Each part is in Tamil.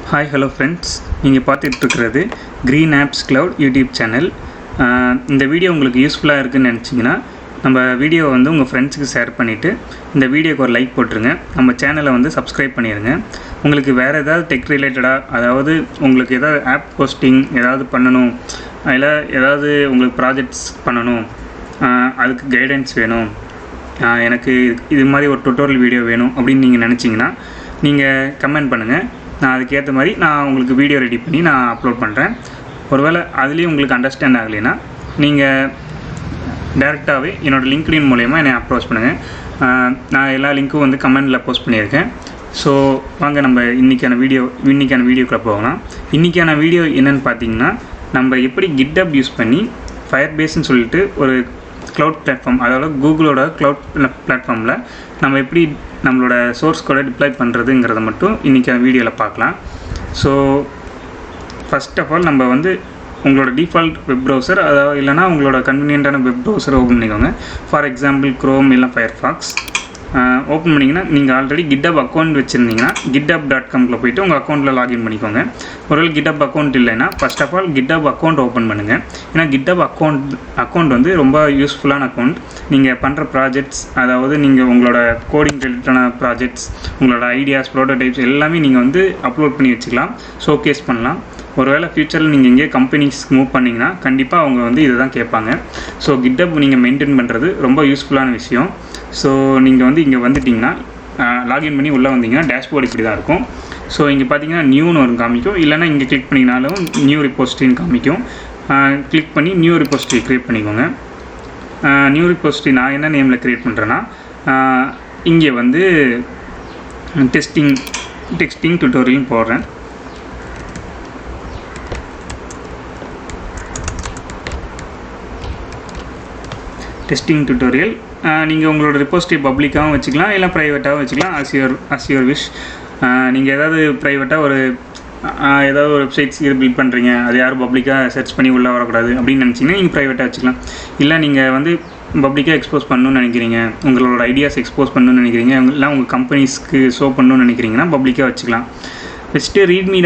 ஹாய் ஹலோ ஃப்ரெண்ட்ஸ், நீங்கள் பார்த்துட்ருக்கிறது green apps cloud YouTube channel. இந்த வீடியோ உங்களுக்கு யூஸ்ஃபுல்லாக இருக்குதுன்னு நினச்சிங்கன்னா நம்ம வீடியோவை வந்து உங்கள் ஃப்ரெண்ட்ஸுக்கு ஷேர் பண்ணிவிட்டு இந்த வீடியோக்கு ஒரு லைக் போட்டுருங்க. நம்ம சேனலை வந்து சப்ஸ்கிரைப் பண்ணிடுங்க. உங்களுக்கு வேறு ஏதாவது டெக் ரிலேட்டடாக, அதாவது உங்களுக்கு ஏதாவது ஆப் போஸ்டிங் ஏதாவது பண்ணணும், அதில் ஏதாவது உங்களுக்கு ப்ராஜெக்ட்ஸ் பண்ணணும், அதுக்கு கைடன்ஸ் வேணும், எனக்கு இது மாதிரி ஒரு டுட்டோரியல் வீடியோ வேணும் அப்படின்னு நீங்கள் நினச்சிங்கன்னா நீங்கள் கமெண்ட் பண்ணுங்கள். நான் அதுக்கேற்ற மாதிரி நான் உங்களுக்கு வீடியோ ரெடி பண்ணி நான் அப்லோட் பண்ணுறேன். ஒருவேளை அதுலேயும் உங்களுக்கு அண்டர்ஸ்டாண்ட் ஆகலைன்னா நீங்கள் டேரெக்டாகவே என்னோடய லிங்க்டின் மூலயமா என்னை அப்ரோச் பண்ணுங்கள். நான் எல்லா லிங்க்கும் வந்து கமெண்டில் போஸ்ட் பண்ணியிருக்கேன். ஸோ வாங்க நம்ம இன்றைக்கான வீடியோக்குள்ளே போகலாம். இன்றைக்கான வீடியோ என்னென்னு பார்த்தீங்கன்னா, நம்ம எப்படி GitHub யூஸ் பண்ணி Firebase சொல்லிட்டு ஒரு க்ளவுட் பிளாட்ஃபார்ம், அதாவது கூகுளோட க்ளவுட் பிளாட்ஃபார்மில் நம்ம எப்படி நம்மளோட சோர்ஸ் கோடை டிப்ளாய் பண்ணுறதுங்கிறத மட்டும் இன்றைக்கான வீடியோவில் பார்க்கலாம். ஸோ ஃபஸ்ட் ஆஃப் ஆல் நம்ம வந்து உங்களோட டிஃபால்ட் வெப் ப்ரௌசர், அதாவது இல்லைனா உங்களோட கன்வீனியன்ட்டான வெப் ப்ரௌசரை ஓப்பன் பண்ணிக்கோங்க. ஃபார் எக்ஸாம்பிள் க்ரோம் இல்லை ஃபயர்ஃபாக்ஸ் ஓப்பன் பண்ணிங்கன்னா, நீங்கள் ஆல்ரெடி GitHub அக்கௌண்ட் வச்சுருந்தீங்கன்னா github.com போய்ட்டு உங்கள் அக்கௌண்ட்டில் லாகின் பண்ணிக்கோங்க. ஒருவேளை GitHub அக்கௌண்ட் இல்லைன்னா first of all GitHub account open பண்ணுங்கள். ஏன்னா GitHub அக்கௌண்ட் வந்து ரொம்ப யூஸ்ஃபுல்லான அக்கௌண்ட். நீங்கள் பண்ணுற ப்ராஜெக்ட்ஸ், அதாவது நீங்கள் உங்களோட கோடிங் ரிலேட்டடான ப்ராஜெக்ட்ஸ், உங்களோட ஐடியாஸ், ப்ரோட்டோடைப்ஸ் எல்லாமே நீங்கள் வந்து அப்லோட் பண்ணி வச்சுக்கலாம், ஷோகேஸ் பண்ணலாம். ஒருவேளை ஃப்யூச்சரில் நீங்கள் எங்கேயே கம்பெனிஸ்க்கு மூவ் பண்ணிங்கன்னா கண்டிப்பாக அவங்க வந்து இதை தான் கேட்பாங்க. ஸோ GitHub நீங்கள் மெயின்டைன் பண்ணுறது ரொம்ப யூஸ்ஃபுல்லான விஷயம். ஸோ நீங்கள் வந்து இங்கே வந்துட்டிங்கன்னா, லாகின் பண்ணி உள்ளே வந்தீங்கன்னா டேஷ்போர்டு இப்படி தான் இருக்கும். ஸோ இங்கே பார்த்தீங்கன்னா நியூன்னு ஒரு காமிக்கும், இல்லைனா இங்கே கிளிக் பண்ணிங்கனாலும் நியூ ரிப்போஸ்ட்ரின்னு காமிக்கும். கிளிக் பண்ணி நியூ ரிப்போஸ்ட்ரி க்ரியேட் பண்ணிக்கோங்க. நியூ ரிப்போஸ்ட்ரி நான் என்ன நேமில் க்ரியேட் பண்ணுறேன்னா, இங்கே வந்து டெஸ்டிங் டுட்டோரியல்னு போடுறேன். Testing tutorial. நீங்கள் உங்களோட ரிப்போஸ்ட்ரி பப்ளிக்காகவும் வச்சுக்கலாம், இல்லை ப்ரைவேட்டாகவும் வச்சுக்கலாம், அஸ் யுவர் விஷ். நீங்கள் ஏதாவது ப்ரைவேட்டாக ஏதாவது ஒரு வெப்சைட்ஸ் இது பில்ட் பண்ணுறீங்க, அது யாரும் பப்ளிக்காக சர்ச் பண்ணி உள்ளே வரக்கூடாது அப்படின்னு நினச்சிங்கன்னா நீங்கள் ப்ரைவேட்டாக வச்சுக்கலாம். இல்லை நீங்கள் வந்து பப்ளிக்காக எக்ஸ்போஸ் பண்ணணும்னு நினைக்கிறீங்க, உங்களோட ஐடியாஸ் எக்ஸ்போஸ் பண்ணணும்னு நினைக்கிறீங்க, இல்லை உங்கள் கம்பெனிஸ்க்கு ஷோ பண்ணணும்னு நினைக்கிறீங்கன்னா பப்ளிக்காக வச்சுக்கலாம். ஃபஸ்ட்டு ரீட்மி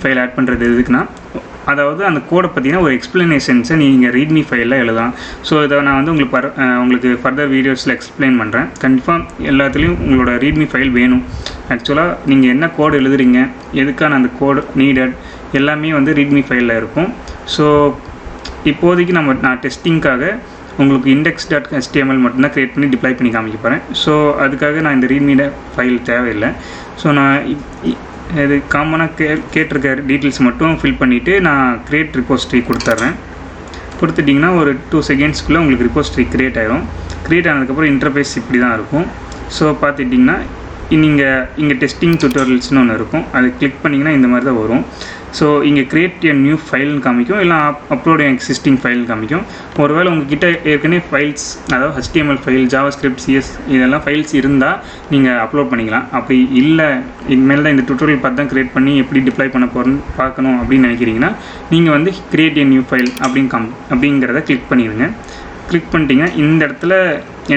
ஃபைல் ஆட் பண்ணுறது எதுக்குன்னா, அதாவது அந்த கோடை பார்த்தீங்கன்னா ஒரு எக்ஸ்ப்ளனேஷன்ஸை நீங்கள் ரீட்மி ஃபைலில் எழுதலாம். ஸோ இதை நான் வந்து உங்களுக்கு ஃபர்தர் வீடியோஸில் எக்ஸ்பிளைன் பண்ணுறேன். கண்டிப்பாக எல்லாத்துலேயும் உங்களோட ரீட்மி ஃபைல் வேணும். ஆக்சுவலாக நீங்கள் என்ன கோடு எழுதுறீங்க, எதுக்கான அந்த கோடு நீடட் எல்லாமே வந்து ரீட்மி ஃபைலில் இருக்கும். ஸோ இப்போதைக்கு நான் டெஸ்டிங்காக உங்களுக்கு index.html மட்டும்தான் க்ரியேட் பண்ணி டிப்ளை பண்ணி காமிக்க போகிறேன். ஸோ அதுக்காக நான் இந்த ரீட்மி ஃபைல் தேவையில்லை. ஸோ நான் இது காமனாக கேட்டிருக்க டீட்டெயில்ஸ் மட்டும் ஃபில் பண்ணிவிட்டு நான் க்ரியேட் ரிப்போஸ்ட்ரி கொடுத்துட்டிங்கன்னா ஒரு 2 செகண்ட்ஸ்க்குள்ளே உங்களுக்கு ரிப்போஸ்ட்ரி க்ரியேட் ஆகிடும். க்ரியேட் ஆனதுக்கப்புறம் இன்டர்ஃபேஸ் இப்படி தான் இருக்கும். ஸோ பார்த்துட்டிங்கன்னா இங்கே டெஸ்டிங் டுட்டோரியல்ஸ்னு ஒன்று இருக்கும், அது கிளிக் பண்ணிங்கன்னா இந்த மாதிரி தான் வரும். ஸோ இங்கே க்ரியேட் எ நியூ ஃபைல்னு காமிக்கும், இல்லை அப்லோட் எக்ஸிஸ்டிங் ஃபைல்னு காமிக்கும். ஒருவேளை உங்கள்கிட்ட ஏற்கனவே ஃபைல்ஸ், அதாவது HTML ஃபைல், ஜாவாஸ்கிரிப்ட், CS இதெல்லாம் ஃபைல்ஸ் இருந்தால் நீங்கள் அப்லோட் பண்ணிக்கலாம். அப்படி இல்லை, இனிமேல் தான் இந்த டுட்டோரியல் பார்த்து தான் க்ரியேட் பண்ணி எப்படி டிப்ளை பண்ண போகிறேன்னு பார்க்கணும் அப்படின்னு நினைக்கிறீங்கன்னா நீங்கள் வந்து க்ரியேட் எ நியூ ஃபைல் அப்படிங்கிறத கிளிக் பண்ணிடுங்க. கிளிக் பண்ணிட்டீங்கன்னா இந்த இடத்துல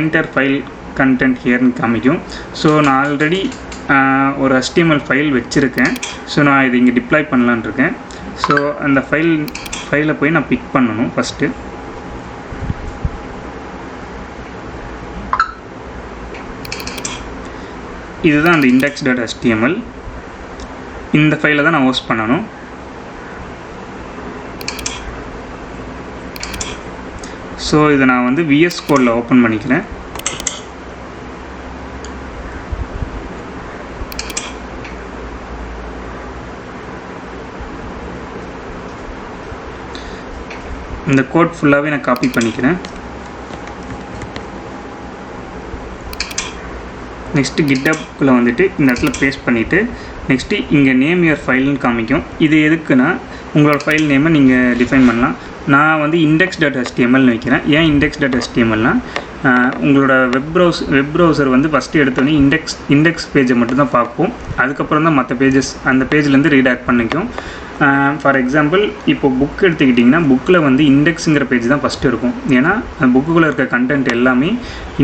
என்டர் ஃபைல் கண்டென்ட் ஹியர்னு காமிக்கும். ஸோ நான் ஆல்ரெடி ஒரு HTML ஃபைல் வச்சுருக்கேன். ஸோ நான் இது இங்கே டிப்ளாய் பண்ணலான்னு இருக்கேன். ஸோ அந்த ஃபைலை போய் நான் பிக் பண்ணணும். ஃபஸ்ட்டு இதுதான் அந்த index.html. இந்த ஃபைலை தான் நான் ஹோஸ்ட் பண்ணணும். ஸோ இதை நான் வந்து VS கோடில் ஓப்பன் பண்ணிக்கிறேன். இந்த கோட் ஃபுல்லாகவே நான் காப்பி பண்ணிக்கிறேன். நெக்ஸ்ட்டு GitHubக்குள்ளே வந்துட்டு இந்த இடத்துல பேஸ்ட் பண்ணிவிட்டு நெக்ஸ்ட்டு இங்கே நேம் யுவர் ஃபைல்னு காமிக்கும். இது எதுக்குன்னா உங்களோட ஃபைல் நேமை நீங்கள் டிஃபைன் பண்ணலாம். நான் வந்து index.htmlனு வைக்கிறேன். ஏன் index.htmlனா, உங்களோட வெப் ப்ரௌசர் வந்து ஃபஸ்ட்டு எடுத்தோடனே இண்டெக்ஸ் பேஜை மட்டும்தான் பார்ப்போம். அதுக்கப்புறம் தான் மற்ற அந்த பேஜ்லேருந்து ரீடாக்ட் பண்ணிக்கும். ஃபார் எக்ஸாம்பிள் இப்போ புக் எடுத்துக்கிட்டிங்கன்னா, புக்கில் வந்து இண்டெக்ஸுங்கிற பேஜ் தான் ஃபஸ்ட்டு இருக்கும். ஏன்னா அந்த புக்குக்குள்ளே இருக்க கண்டென்ட் எல்லாமே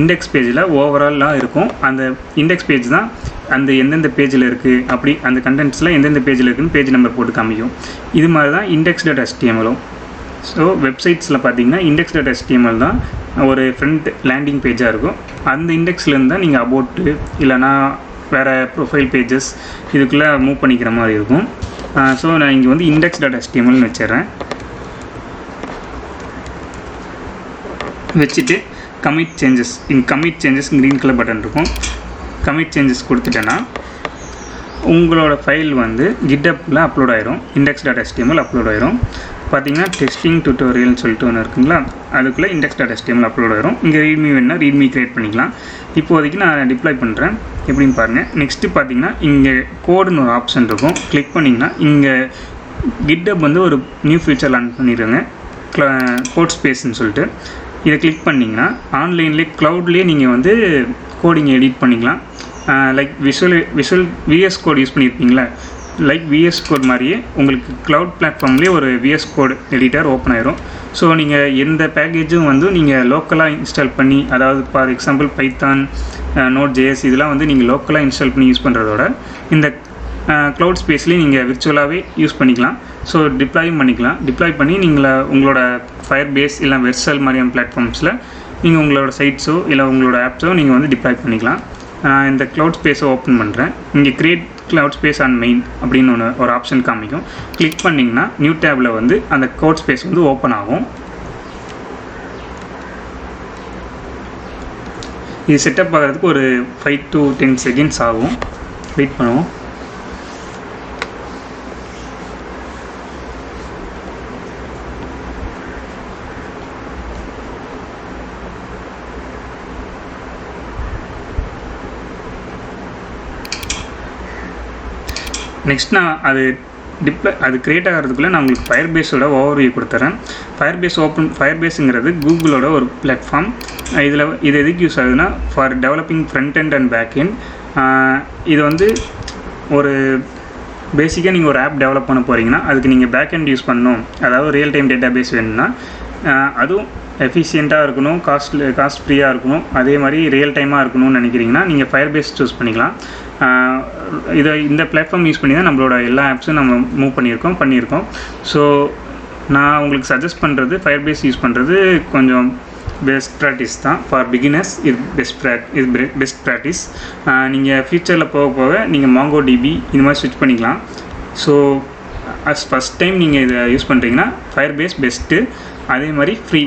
இண்டெக்ஸ் பேஜில் ஓவராலாக இருக்கும். அந்த இண்டெக்ஸ் பேஜ் தான் அந்த எந்தெந்த பேஜில் இருக்குது அப்படி அந்த கண்டென்ட்ஸில் எந்தெந்த பேஜில் இருக்குதுன்னு பேஜ் நம்பர் போட்டு காமிக்கும். இது மாதிரி தான் index.html-ம். ஸோ வெப்சைட்ஸில் பார்த்தீங்கன்னா index.html தான் ஒரு ஃப்ரண்ட் லேண்டிங் பேஜாக இருக்கும். அந்த இண்டெக்ஸ்லேருந்து தான் நீங்கள் அபோட்டு இல்லைனா வேறு ப்ரொஃபைல் பேஜஸ் இதுக்குள்ளே மூவ் பண்ணிக்கிற மாதிரி இருக்கும். ஸோ நான் இங்கே வந்து index.html வச்சிடுறேன். வச்சுட்டு கமிட் சேஞ்சஸ், இங்கே commit changes green colour button இருக்கும். கமிட் சேஞ்சஸ் கொடுத்துட்டேன்னா உங்களோட ஃபைல் வந்து GitHubல அப்லோட் ஆயிரும். index.html அப்லோட் ஆயிரும். பார்த்தீங்கன்னா டெஸ்டிங் டுட்டோரியல்னு சொல்லிட்டு ஒன்று இருக்குங்களா, அதுக்குள்ளே index.html அப்லோட் ஆயிரும். இங்கே ரீட்மி வேணுன்னா ரீட்மி க்ரியேட் பண்ணிக்கலாம். இப்போதைக்கு நான் டிப்ளாய் பண்ணுறேன். எப்படின்னு பாருங்கள். நெக்ஸ்ட்டு பார்த்தீங்கன்னா இங்கே கோடுன்னு ஒரு ஆப்ஷன் இருக்கும். கிளிக் பண்ணிங்கன்னா இங்கே GitHub வந்து ஒரு நியூ ஃபீச்சர் லான்ச் பண்ணிடுங்க, கோட்ஸ்பேஸ்ன்னு சொல்லிட்டு. இதை கிளிக் பண்ணிங்கன்னா ஆன்லைன்லேயே க்ளவுட்லேயே நீங்கள் வந்து கோடிங் எடிட் பண்ணிக்கலாம். லைக் விஎஸ் கோட் யூஸ் பண்ணியிருப்பீங்களா, லைக் விஎஸ் கோட் மாதிரியே உங்களுக்கு க்ளவுட் பிளாட்ஃபார்ம்லேயே ஒரு விஎஸ் கோட் எடிட்டர் ஓப்பன் ஆயிரும். ஸோ நீங்கள் எந்த பேக்கேஜும் வந்து நீங்கள் லோக்கலாக இன்ஸ்டால் பண்ணி, அதாவது ஃபார் எக்ஸாம்பிள் பைத்தான், Node.js இதெல்லாம் வந்து நீங்கள் லோக்கலாக இன்ஸ்டால் பண்ணி யூஸ் பண்ணுறதோட இந்த க்ளவுட் ஸ்பேஸ்லேயே நீங்கள் விர்ச்சுவலாகவே யூஸ் பண்ணிக்கலாம். ஸோ டிப்ளாயும் பண்ணிக்கலாம். டிப்ளாய் பண்ணி நீங்கள் உங்களோட Firebase இல்லை வெர்சல் மாதிரியான பிளாட்ஃபார்ம்ஸில் நீங்கள் உங்களோட சைட்ஸோ இல்லை உங்களோட ஆப்ஸோ நீங்கள் வந்து டிப்ளாய் பண்ணிக்கலாம். நான் இந்த க்ளவுட் ஸ்பேஸை ஓப்பன் பண்ணுறேன். இங்கே create cloud space on main அப்படின்னு ஒரு ஆப்ஷன் காமிக்கும். கிளிக் பண்ணிங்கன்னா நியூ டேபில் வந்து அந்த க்ளவுட் ஸ்பேஸ் வந்து ஓப்பன் ஆகும். இது செட்டப் ஆகிறதுக்கு ஒரு 5 to 10 seconds ஆகும். வெயிட் பண்ணுவோம். நெக்ஸ்ட் நான் அது க்ரியேட் ஆகிறதுக்குள்ளே நான் உங்களுக்கு Firebaseோட ஓவர்வியூ கொடுத்துறேன். Firebaseங்கிறது கூகுளோட ஒரு பிளாட்ஃபார்ம். இது எதுக்கு யூஸ் ஆகுதுன்னா for developing front end and back end. இது வந்து ஒரு பேசிக்காக நீங்கள் ஒரு ஆப் டெவலப் பண்ண போகிறீங்கன்னா அதுக்கு நீங்கள் பேக் எண்ட் யூஸ் பண்ணணும், அதாவது ரியல் டைம் டேட்டா பேஸ் வேணும்னா, அதுவும் எஃபிஷியண்ட்டாக இருக்கணும், காஸ்ட் ஃப்ரீயாக இருக்கணும், அதே மாதிரி ரியல் டைமாக இருக்கணும்னு நினைக்கிறீங்கன்னா நீங்கள் Firebase சூஸ் பண்ணிக்கலாம். இந்த பிளாட்ஃபார்ம் யூஸ் பண்ணி தான் நம்மளோட எல்லா ஆப்ஸும் நம்ம மூவ் பண்ணியிருக்கோம். ஸோ நான் உங்களுக்கு சஜஸ்ட் பண்ணுறது Firebase யூஸ் பண்ணுறது கொஞ்சம் பெஸ்ட் ப்ராக்டிஸ் தான். ஃபார் பிகினர்ஸ் இது பெஸ்ட் ப்ராக்டிஸ். நீங்கள் ஃபியூச்சரில் போக நீங்கள் MongoDB இந்த மாதிரி ஸ்விட்ச் பண்ணிக்கலாம். ஸோ ஃபஸ்ட் டைம் நீங்கள் இதை யூஸ் பண்ணுறீங்கன்னா Firebase பெஸ்ட்டு. அதே மாதிரி ஃப்ரீ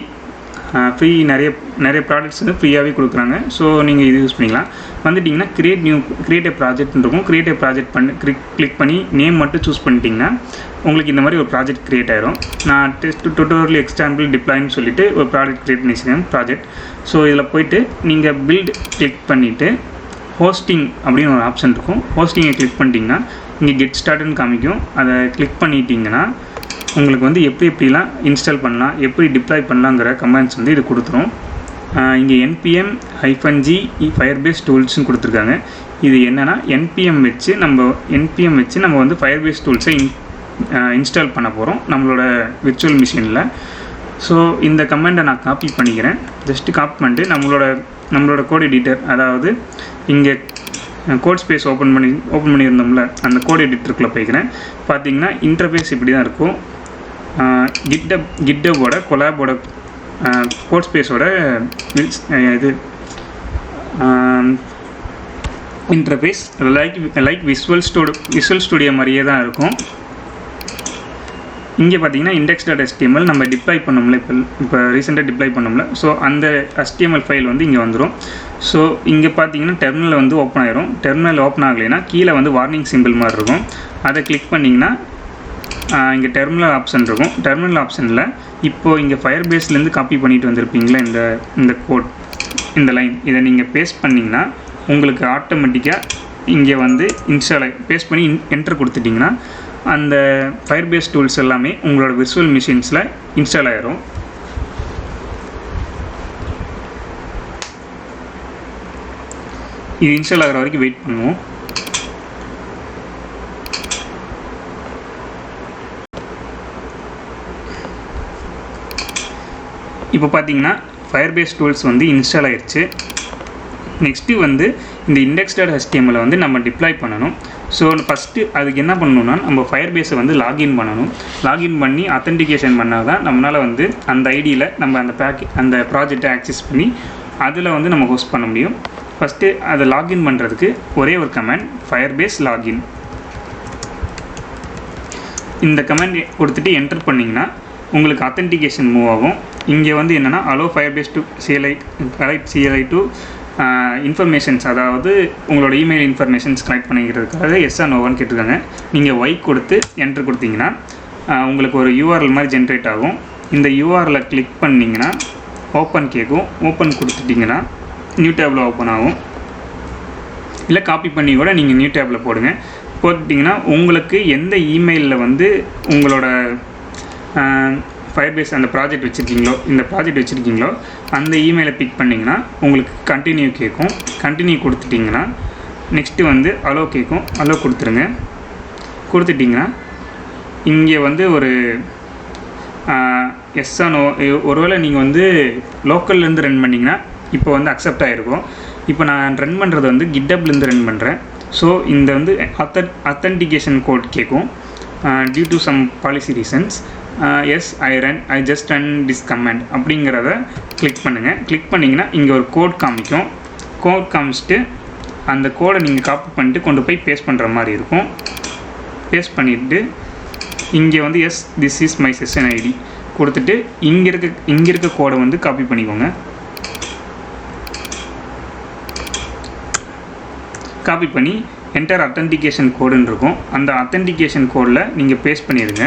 நிறைய ப்ராடக்ட்ஸ் வந்து ஃப்ரீயாகவே கொடுக்குறாங்க. ஸோ நீங்கள் இது யூஸ் பண்ணிக்கலாம். வந்துட்டிங்கன்னா கிரியேட் ஏ ப்ராஜெக்ட்னு இருக்கும். கிரியேட் ஏ ப்ராஜெக்ட் கிளிக் பண்ணி நேம் மட்டும் சூஸ் பண்ணிட்டீங்கன்னா உங்களுக்கு இந்த மாதிரி ஒரு ப்ராஜெக்ட் க்ரியேட் ஆயிரும். நான் டுட்டோரியல் எக்ஸாம்பிள் டிப்ளாய்னு சொல்லிட்டு ஒரு ப்ராஜெக்ட் க்ரியேட் பண்ணிச்சிருக்கேன் ப்ராஜெக்ட். ஸோ இதில் போய்ட்டு நீங்கள் பில்ட் கிளிக் பண்ணிவிட்டு ஹோஸ்டிங் அப்படின்னு ஒரு ஆப்ஷன் இருக்கும். ஹோஸ்டிங்கை கிளிக் பண்ணிட்டீங்கன்னா இங்கே கெட் ஸ்டார்ட்னு காமிக்கும். அதை கிளிக் பண்ணிட்டீங்கன்னா உங்களுக்கு வந்து எப்படிலாம் இன்ஸ்டால் பண்ணலாம், எப்படி டிப்ளாய் பண்ணலாங்கிற கமெண்ட்ஸ் வந்து இது கொடுத்துரும். இங்கே npm-g Firebase டூல்ஸ்னு கொடுத்துருக்காங்க. இது என்னென்னா npm வச்சு நம்ம வந்து Firebase டூல்ஸை இன்ஸ்டால் பண்ண போகிறோம் நம்மளோட விர்ச்சுவல் மிஷினில். ஸோ இந்த கமெண்ட்டை நான் காப்பி பண்ணிக்கிறேன். ஜஸ்ட்டு காப்பி பண்ணிட்டு நம்மளோட கோட் எடிட்டர், அதாவது இங்கே கோட் ஸ்பேஸ் ஓப்பன் பண்ணியிருந்தோம்ல அந்த கோட் எடிட்டருக்குள்ளே போய்க்கிறேன். பார்த்தீங்கன்னா இன்டர்ஃபேஸ் இப்படி தான் இருக்கும். GitHubோட கொலாபோட கோட் ஸ்பேஸோட இது இன்டர்ஃபேஸ் லைக் விஷுவல் ஸ்டுடியோ மாதிரியே தான் இருக்கும். இங்கே பார்த்தீங்கன்னா index.html நம்ம டிப்ளாய் பண்ணோம்ல, இப்போ ரீசெண்டாக டிப்ளாய் பண்ணோம்ல, ஸோ அந்த HTML ஃபைல் வந்து இங்கே வந்துடும். ஸோ இங்கே பார்த்தீங்கன்னா டெர்மினல் வந்து ஓப்பன் ஆயிரும். டெர்மினல் ஓப்பன் ஆகலைன்னா கீழே வந்து வார்னிங் சிம்பிள் மாதிரி இருக்கும். அதை கிளிக் பண்ணிங்கன்னா இங்கே டெர்மினல் ஆப்ஷன் இருக்கும். டெர்மினல் ஆப்ஷனில் இப்போது இங்கே Firebaseலேருந்து காப்பி பண்ணிட்டு வந்திருப்பீங்களா இந்த கோட், இந்த லைன், இதை நீங்கள் பேஸ்ட் பண்ணிங்கன்னா உங்களுக்கு ஆட்டோமேட்டிக்காக இங்கே வந்து பேஸ்ட் பண்ணி என்டர் கொடுத்துட்டிங்கன்னா அந்த Firebase டூல்ஸ் எல்லாமே உங்களோட விர்ச்சுவல் மிஷின்ஸில் இன்ஸ்டால் ஆகிரும். இது இன்ஸ்டால் ஆகிற வரைக்கும் வெயிட் பண்ணுவோம். இப்போ பார்த்தீங்கன்னா Firebase டூல்ஸ் வந்து இன்ஸ்டால் ஆகிடுச்சு. நெக்ஸ்ட்டு வந்து இந்த index.html வந்து நம்ம டிப்ளாய் பண்ணணும். ஸோ ஃபஸ்ட்டு அதுக்கு என்ன பண்ணணும்னா நம்ம ஃபயர்பேஸை வந்து லாகின் பண்ணணும். லாகின் பண்ணி அத்தன்டிகேஷன் பண்ணால் தான் நம்மளால் வந்து அந்த ஐடியில் நம்ம அந்த ப்ராஜெக்டை ஆக்சஸ் பண்ணி அதில் வந்து நம்ம ஹோஸ்ட் பண்ண முடியும். ஃபஸ்ட்டு அதை லாகின் பண்ணுறதுக்கு ஒரே ஒரு கமெண்ட் ஃபயர்பேஸ் லாகின். இந்த கமெண்ட் கொடுத்துட்டு என்டர் பண்ணிங்கன்னா உங்களுக்கு அத்தன்டிகேஷன் மூவ் ஆகும். இங்கே வந்து என்னென்னா allow firebase to CLI to informations, அதாவது உங்களோட இமெயில் இன்ஃபர்மேஷன்ஸ் கனெக்ட் பண்ணிக்கிறதுக்காக எஸ் ஆர் நோவான்னு கேட்டிருக்காங்க. நீங்கள் ஒய் கொடுத்து என்ட்ரு கொடுத்தீங்கன்னா உங்களுக்கு ஒரு யூஆர்எல் மாதிரி ஜென்ரேட் ஆகும். இந்த யூஆர்எலை கிளிக் பண்ணிங்கன்னா ஓப்பன் கேட்கும். ஓப்பன் கொடுத்துட்டிங்கன்னா நியூ டேபில் ஓப்பன் ஆகும். இல்லை காப்பி பண்ணி கூட நீங்கள் நியூ டேபில் போட்டுட்டிங்கன்னா உங்களுக்கு எந்த இமெயிலில் வந்து உங்களோட ஃபயர்பேஸ் அந்த ப்ராஜெக்ட் வச்சுருக்கீங்களோ அந்த இமெயிலை பிக் பண்ணிங்கன்னா உங்களுக்கு கண்டினியூ கேட்கும். கண்டினியூ கொடுத்துட்டிங்கன்னா நெக்ஸ்ட்டு வந்து அலோ கேட்கும். அலோ கொடுத்துட்டிங்கன்னா இங்கே வந்து ஒரு எஸ்ஆனோ, ஒருவேளை நீங்கள் வந்து லோக்கல்லேருந்து ரன் பண்ணிங்கன்னா இப்போ வந்து அக்செப்ட் ஆகிருக்கும். இப்போ நான் ரன் பண்ணுறது வந்து கிட்டப்லேருந்து ரன் பண்ணுறேன். ஸோ இந்த வந்து அத்தன்டிகேஷன் கோட் கேட்கும். Due to some policy reasons yes I just run this command அப்படிங்கிறத கிளிக் பண்ணுங்கள். கிளிக் பண்ணிங்கன்னா இங்கே ஒரு கோட் காமிக்கும். கோட் காமிச்சிட்டு அந்த கோடை நீங்கள் காப்பி பண்ணிட்டு கொண்டு போய் பேஸ்ட் பண்ணுற மாதிரி இருக்கும். பேஸ்ட் பண்ணிவிட்டு இங்கே வந்து yes this is my session ID கொடுத்துட்டு இங்கே இருக்க கோடை வந்து காப்பி பண்ணிக்கோங்க. காப்பி பண்ணி என்டர் அத்தன்டிகேஷன் கோடுன்னு இருக்கும். அந்த அத்தன்டிகேஷன் கோடில் நீங்கள் பேஸ்ட் பண்ணிடுங்க.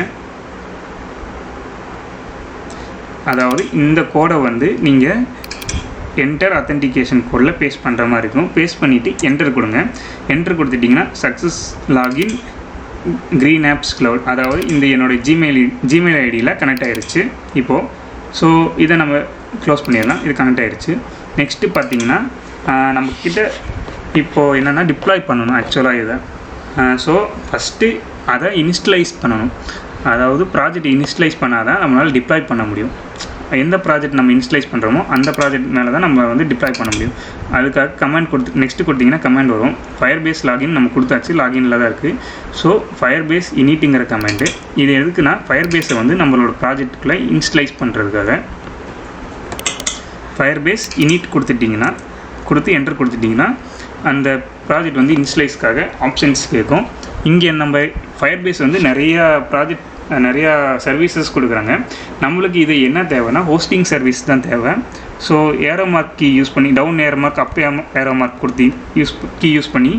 அதாவது இந்த கோடை வந்து நீங்கள் என்டர் அத்தன்டிகேஷன் கோடில் பேஸ்ட் பண்ணுற மாதிரி இருக்கும். பேஸ்ட் பண்ணிவிட்டு என்டர் கொடுங்க. என்டர் கொடுத்துட்டிங்கன்னா success login green apps cloud, அதாவது இந்த என்னோடய ஜிமெயில் ஐடியில் கனெக்ட் ஆகிருச்சு இப்போது. ஸோ இதை நம்ம க்ளோஸ் பண்ணிடலாம். இது கனெக்ட் ஆகிருச்சு. நெக்ஸ்ட்டு பார்த்திங்கன்னா நம்மக்கிட்ட இப்போது என்னென்னா டிப்ளாய் பண்ணணும் ஆக்சுவலாக இதை. ஸோ ஃபஸ்ட்டு அதை இன்ஸ்டலைஸ் பண்ணணும். அதாவது ப்ராஜெக்ட் இன்ஸ்டலைஸ் பண்ணால் தான் நம்மளால் டிப்ளாய் பண்ண முடியும். எந்த ப்ராஜெக்ட் நம்ம இன்ஸ்டலைஸ் பண்ணுறோமோ அந்த ப்ராஜெக்ட் மேலே தான் நம்ம வந்து டிப்ளாய் பண்ண முடியும். அதுக்காக கமெண்ட் நெக்ஸ்ட்டு கொடுத்திங்கன்னா கமெண்ட் வரும். ஃபயர்பேஸ் லாகின் நம்ம கொடுத்தாச்சு, லாகினில் தான் இருக்குது. ஸோ ஃபயர்பேஸ் இனிட்டுங்கிற கமெண்ட்டு இது எதுக்குன்னா ஃபயர்பேஸை வந்து நம்மளோட ப்ராஜெக்டுக்குள்ளே இன்ஸ்டலைஸ் பண்ணுறதுக்காக. ஃபயர்பேஸ் இனிட் கொடுத்து என்டர் கொடுத்துட்டிங்கன்னா அந்த ப்ராஜெக்ட் வந்து இன்ஸ்டலைஸ்க்காக ஆப்ஷன்ஸ் கேட்கும். இங்கே நம்ம ஃபயர்பேஸ் வந்து நிறையா சர்வீசஸ் கொடுக்குறாங்க. நம்மளுக்கு இது என்ன தேவைன்னா ஹோஸ்டிங் சர்வீஸ் தான் தேவை. So arrow mark key use பண்ணி down arrow mark up arrow mark கொடுத்து யூஸ் பண்ணி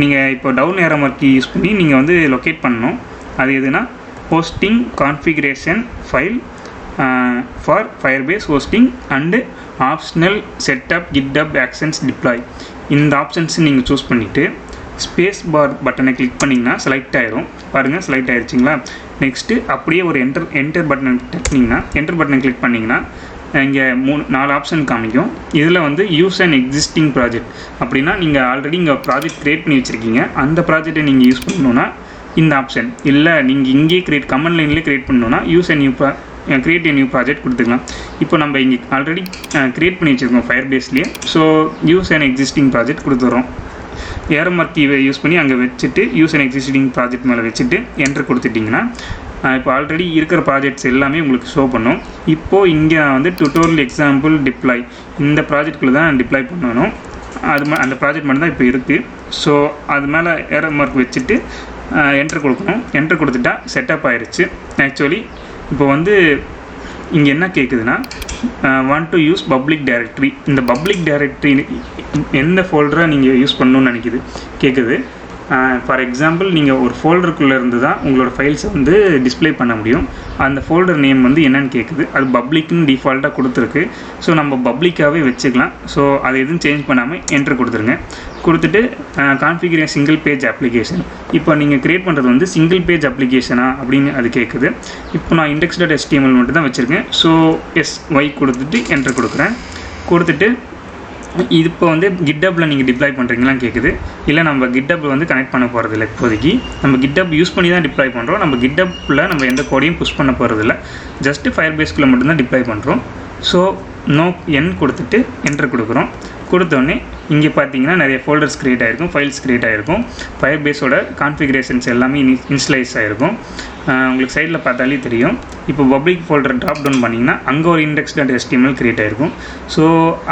நீங்கள் இப்போ down arrow mark key use பண்ணி நீங்கள் வந்து லொக்கேட் பண்ணணும். அது எதுனா hosting configuration file for Firebase hosting and optional setup GitHub actions deploy. இந்த ஆப்ஷன்ஸ் நீங்கள் சூஸ் பண்ணிவிட்டு ஸ்பேஸ் பார் பட்டனை கிளிக் பண்ணிங்கன்னா செலக்ட் ஆகிரும். பாருங்கள், செலக்ட் ஆகிடுச்சிங்களா. நெக்ஸ்ட்டு அப்படியே ஒரு என்டர் பட்டனை கிளிக் பண்ணிங்கன்னா இங்கே 4 ஆப்ஷன் காமிக்கும். இதில் வந்து யூஸ் அண்ட் எக்ஸிஸ்டிங் ப்ராஜெக்ட் அப்படின்னா நீங்கள் ஆல்ரெடி இங்கே ப்ராஜெக்ட் க்ரியேட் பண்ணி வச்சுருக்கீங்க. அந்த ப்ராஜெக்டை நீங்கள் யூஸ் பண்ணணுன்னா இந்த ஆப்ஷன். இல்லை நீங்கள் இங்கேயே கமெண்ட் லைன்லேயே க்ரியேட் பண்ணணுன்னா use and create new project கொடுத்துக்கலாம். இப்போ நம்ம இங்கே ஆல்ரெடி க்ரியேட் பண்ணி வச்சுருக்கோம் ஃபயர்பேஸ்லேயே. So use and existing project கொடுத்துட்றோம். ஏரோ மார்க் கீவை யூஸ் பண்ணி அங்கே வச்சுட்டு யூஸ் அண்ட் எக்ஸிஸ்டிங் ப்ராஜெக்ட் மேலே வச்சுட்டு என்டர் கொடுத்துட்டிங்கன்னா இப்போ ஆல்ரெடி இருக்கிற ப்ராஜெக்ட்ஸ் எல்லாமே உங்களுக்கு ஷோ பண்ணும். இப்போது இங்கே வந்து டுட்டோரியல் எக்ஸாம்பிள் டிப்ளாய் இந்த ப்ராஜெக்ட்குள்ளே தான் டிப்ளாய் பண்ணணும். அந்த ப்ராஜெக்ட் மட்டும் தான் இப்போ இருக்குது. ஸோ அது மேலே ஏரோ மார்க் வச்சுட்டு என்டர் கொடுக்கணும். என்டர் கொடுத்துட்டா செட்டப் ஆயிடுச்சு. ஆக்சுவலி இப்போ வந்து இங்கே என்ன கேட்குதுன்னா want to use public directory. இந்த பப்ளிக் டைரக்டரி எந்த ஃபோல்டரை நீங்கள் யூஸ் பண்ணணும்னு கேட்குது. ஃபார் எக்ஸாம்பிள் நீங்கள் ஒரு ஃபோல்டருக்குள்ளே இருந்து தான் உங்களோட ஃபைல்ஸை வந்து டிஸ்பிளே பண்ண முடியும். அந்த ஃபோல்டர் நேம் வந்து என்னென்னு கேட்குது. அது பப்ளிக்னு டிஃபால்ட்டாக கொடுத்துருக்கு. ஸோ நம்ம பப்ளிக்காகவே வச்சுக்கலாம். ஸோ அதை எதுவும் சேஞ்ச் பண்ணாமல் என்டர் கொடுத்துருங்க. கொடுத்துட்டு கான்ஃபிகரேஷன் சிங்கிள் பேஜ் அப்ளிகேஷன். இப்போ நீங்கள் க்ரியேட் பண்ணுறது வந்து சிங்கிள் பேஜ் அப்ளிகேஷனா அப்படின்னு அது கேட்குது. இப்போ நான் index.html மட்டும் தான் வச்சுருக்கேன். ஸோ ஒய் கொடுத்துட்டு என்டர் கொடுக்குறேன். கொடுத்துட்டு இது இப்போ வந்து கிட்டப்பில் நீங்கள் டிப்ளாய் பண்ணுறீங்களான்னு கேட்குது. இல்லை நம்ம கிட்டப்பில் வந்து கனெக்ட் பண்ண போகிறதில்ல. இப்போதைக்கு நம்ம கிட்டப் யூஸ் பண்ணி தான் டிப்ளாய் பண்ணுறோம். நம்ம கிட்டப்பில் நம்ம எந்த கோடையும் புஷ் பண்ண போகிறதில்ல. ஜஸ்ட்டு ஃபயர்பேஸ்க்குள்ளே மட்டும்தான் டிப்ளாய் பண்ணுறோம். ஸோ நோ என் கொடுத்துட்டு என்டர் கொடுக்குறோம். கொடுத்தோடனே இங்கே பார்த்தீங்கன்னா நிறைய ஃபோல்டர்ஸ் க்ரியேட் ஆகிருக்கும், ஃபைல்ஸ் க்ரியேட் ஆகிருக்கும், ஃபயர்பேஸோட கான்ஃபிகரேஷன்ஸ் எல்லாமே இன்ஸ்லைஸ் ஆகிருக்கும். உங்களுக்கு சைடில் பார்த்தாலே தெரியும். இப்போ பப்ளிக் ஃபோல்டர் ட்ராப் டவுன் பண்ணிங்கன்னா அங்கே ஒரு index.html க்ரியேட் ஆகிருக்கும். ஸோ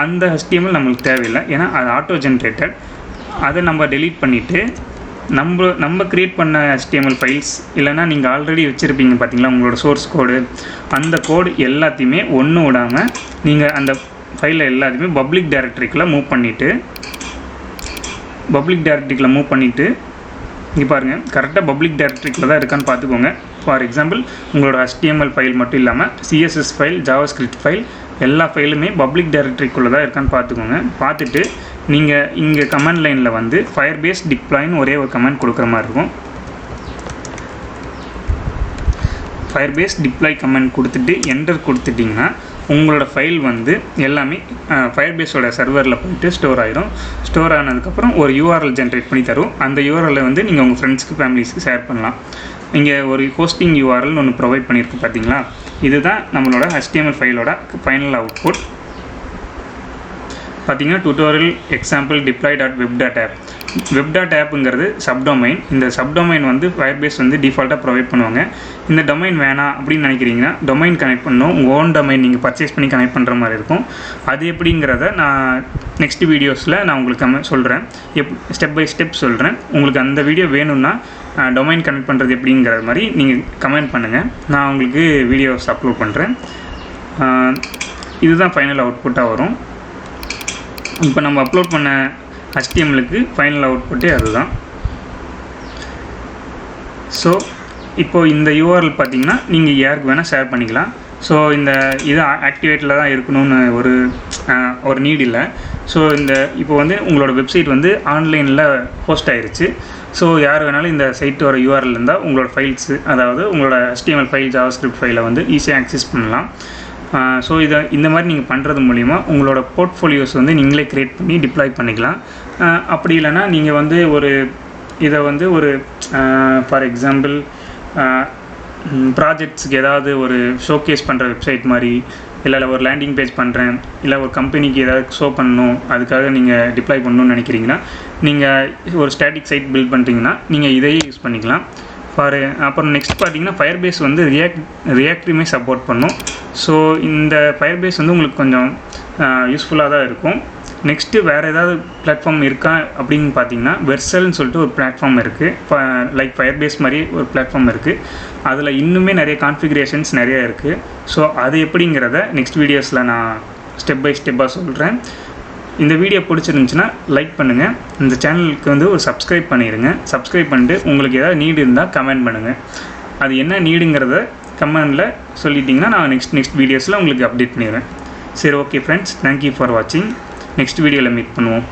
அந்த HTML நம்மளுக்கு தேவையில்லை, ஏன்னா அது ஆட்டோ ஜென்ரேட்டட். அதை நம்ம டெலீட் பண்ணிவிட்டு நம்ம க்ரியேட் பண்ண HTML ஃபைல்ஸ் இல்லைனா நீங்கள் ஆல்ரெடி வச்சுருப்பீங்க பார்த்தீங்களா உங்களோட சோர்ஸ் கோடு, அந்த கோடு எல்லாத்தையுமே ஒன்று விடாமல் நீங்கள் அந்த ஃபைலை எல்லாத்தையுமே பப்ளிக் டைரக்டரிக்குள்ளே மூவ் பண்ணிவிட்டு இங்கே பாருங்கள் கரெக்டாக பப்ளிக் டைரக்டரிக்குள்ளே தான் இருக்கான்னு பார்த்துக்கோங்க. ஃபார் எக்ஸாம்பிள் உங்களோட HTML ஃபைல் மட்டும் இல்லாமல் CSS ஃபைல், JavaScript ஃபைல் எல்லா ஃபைலுமே பப்ளிக் டைரக்டரிக்குள்ளே தான் இருக்கான்னு பார்த்துக்கோங்க. பார்த்துட்டு நீங்கள் இங்கே கமெண்ட் லைனில் வந்து Firebase deployன்னு ஒரே ஒரு கமெண்ட் கொடுக்குற மாதிரி இருக்கும். Firebase deploy கமெண்ட் கொடுத்துட்டு என்டர் கொடுத்துட்டிங்கன்னா உங்களோட ஃபைல் வந்து எல்லாமே Firebaseோட சர்வரில் போய்ட்டு ஸ்டோர் ஆகிரும். ஸ்டோர் ஆனதுக்கப்புறம் ஒரு URL ஜென்ரேட் பண்ணி தரும். அந்த URL வந்து நீங்கள் உங்கள் ஃப்ரெண்ட்ஸ்க்கு ஃபேமிலிஸ்க்கு ஷேர் பண்ணலாம். இங்கே ஒரு ஹோஸ்டிங் URL ஒன்று ப்ரொவைட் பண்ணியிருக்கு பார்த்தீங்களா, இதுதான் நம்மளோட HTML ஃபைலோட ஃபைனல் அவுட்புட். பார்த்தீங்கன்னா tutorial example deploy.web.app. web.appங்கிறது சப்டொமைன். இந்த சப்டொமைன் வந்து Firebase வந்து டிஃபால்ட்டாக ப்ரொவைட் பண்ணுவாங்க. இந்த டொமைன் வேணாம் அப்படின்னு நினைக்கிறீங்கன்னா டொமைன் கனெக்ட் பண்ணணும், உங்கள் ஓன் டொமைன் நீங்கள் பர்ச்சேஸ் பண்ணி கனெக்ட் பண்ணுற மாதிரி இருக்கும். அது எப்படிங்கிறத நான் நெக்ஸ்ட் வீடியோஸில் நான் உங்களுக்கு சொல்கிறேன், ஸ்டெப் பை ஸ்டெப் சொல்கிறேன். உங்களுக்கு அந்த வீடியோ வேணும்னா டொமைன் கனெக்ட் பண்ணுறது எப்படிங்கிற மாதிரி நீங்கள் கமெண்ட் பண்ணுங்கள், நான் உங்களுக்கு வீடியோஸ் அப்லோட் பண்ணுறேன். இதுதான் ஃபைனல் அவுட்புட்டாக வரும். இப்போ நம்ம அப்லோட் பண்ண HTMLக்கு ஃபைனல் அவுட்புட்டே அதுதான். ஸோ இப்போது இந்த URL பார்த்தீங்கன்னா நீங்கள் யாருக்கு வேணால் ஷேர் பண்ணிக்கலாம். ஸோ இந்த இது ஆக்டிவேட்டில் தான் இருக்கணும்னு ஒரு நீட் இல்லை. ஸோ இப்போ வந்து உங்களோட வெப்சைட் வந்து ஆன்லைனில் ஹோஸ்ட் ஆகிருச்சு. ஸோ யார் வேணாலும் இந்த சைட்டோட URL இருந்தால் உங்களோட ஃபைல்ஸு, அதாவது உங்களோட HTML ஃபைல், JavaScript ஃபைலை வந்து ஈஸியாக ஆக்சஸ் பண்ணலாம். ஸோ இந்த மாதிரி நீங்கள் பண்ணுறது மூலிமா உங்களோட போர்ட்ஃபோலியோஸ் வந்து நீங்களே க்ரியேட் பண்ணி டிப்ளாய் பண்ணிக்கலாம். அப்படி இல்லைனா நீங்கள் வந்து இதை வந்து ஃபார் எக்ஸாம்பிள் ப்ராஜெக்ட்ஸுக்கு ஏதாவது ஒரு ஷோகேஸ் பண்ணுற வெப்சைட் மாதிரி, இல்லை ஒரு லேண்டிங் பேஜ் பண்ணுறேன், இல்லை ஒரு கம்பெனிக்கு ஏதாவது ஷோ பண்ணணும், அதுக்காக நீங்கள் டிப்ளாய் பண்ணணும்னு நினைக்கிறீங்கன்னா நீங்கள் ஒரு ஸ்டாட்டிக் சைட் பில்ட் பண்ணுறீங்கன்னா நீங்கள் இதையே யூஸ் பண்ணிக்கலாம். அப்புறம் நெக்ஸ்ட் பார்த்தீங்கன்னா Firebase வந்து ரியாக்ட்டுமே சப்போர்ட் பண்ணும். ஸோ இந்த Firebase வந்து உங்களுக்கு கொஞ்சம் யூஸ்ஃபுல்லாக தான் இருக்கும். நெக்ஸ்ட்டு வேறு ஏதாவது பிளாட்ஃபார்ம் இருக்கா அப்படின்னு பார்த்தீங்கன்னா வெர்சல்னு சொல்லிட்டு ஒரு பிளாட்ஃபார்ம் இருக்குது. லைக் Firebase மாதிரி ஒரு பிளாட்ஃபார்ம் இருக்குது. அதில் இன்னுமே நிறைய கான்ஃபிகரேஷன்ஸ் நிறைய இருக்குது. ஸோ அது எப்படிங்கிறத நெக்ஸ்ட் வீடியோஸில் நான் ஸ்டெப் பை ஸ்டெப்பாக சொல்கிறேன். இந்த வீடியோ பிடிச்சிருந்துச்சுன்னா லைக் பண்ணுங்கள், இந்த சேனலுக்கு வந்து ஒரு சப்ஸ்கிரைப் பண்ணிடுங்க. சப்ஸ்கிரைப் பண்ணிட்டு உங்களுக்கு ஏதாவது நீடு இருந்தால் கமெண்ட் பண்ணுங்கள். அது என்ன நீடுங்கிறத கமெண்டில் சொல்லிட்டிங்கன்னா நான் நெக்ஸ்ட் வீடியோஸில் உங்களுக்கு அப்டேட் பண்ணிடுவேன். சரி, ஓகே ஃப்ரெண்ட்ஸ், தேங்க்யூ ஃபார் வாட்சிங். நெக்ஸ்ட் வீடியோவில் மீட் பண்ணுவோம்.